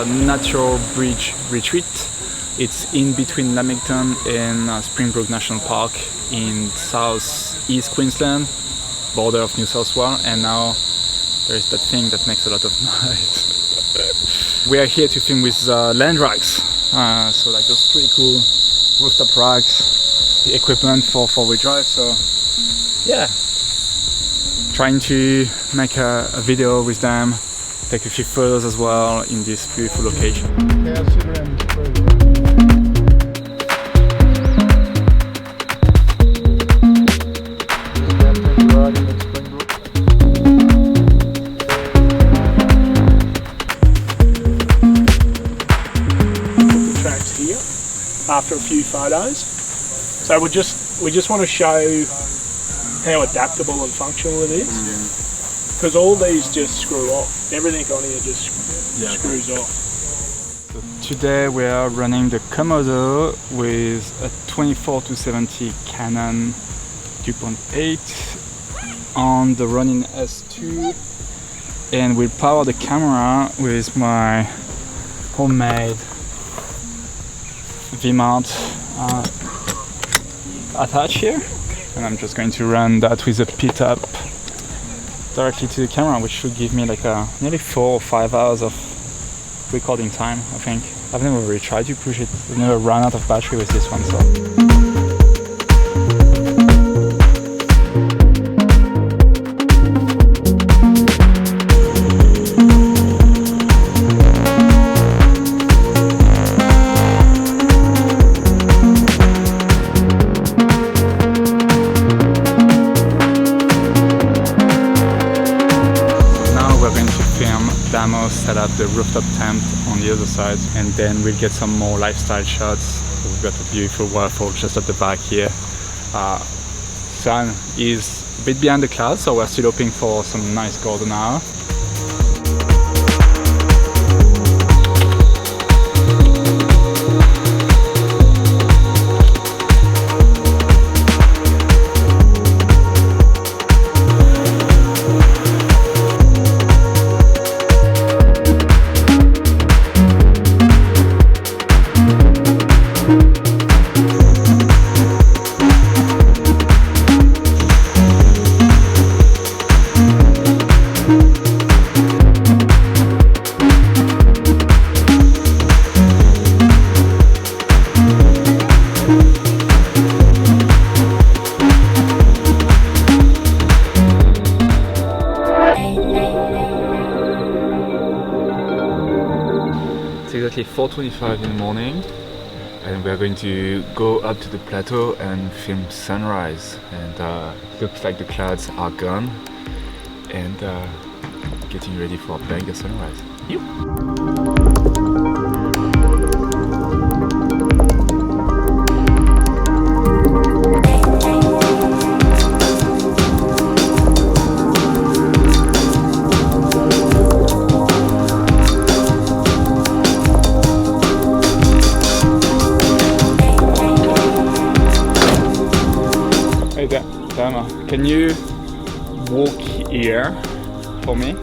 a natural bridge retreat. It's in between Lamington and Springbrook National Park in southeast Queensland, border of New South Wales, and now there is that thing that makes a lot of noise. We are here to film with land racks, so like those pretty cool rooftop racks, the equipment for four-wheel drive. So yeah, trying to make a video with them, take a few photos as well in this beautiful location. After a few photos, so we just want to show how adaptable and functional it is, because all these just screw off. Everything on here just screws off. So today we are running the Komodo with a 24-70 Canon 2.8 on the Ronin S2, and we'll power the camera with my homemade V-mount attached here, and I'm just going to run that with a pit-up directly to the camera, which should give me like nearly 4 or 5 hours of recording time, I think. I've never really tried to push it. I've never run out of battery with this one, so. Set up the rooftop tent on the other side, and then we'll get some more lifestyle shots. We've got a beautiful waterfall just at the back here. Sun is a bit behind the clouds, so we're still hoping for some nice golden hour. Exactly 4:25 in the morning, and we are going to go up to the plateau and film sunrise, and looks like the clouds are gone, and getting ready for a banger sunrise. Yep. Can you walk here for me?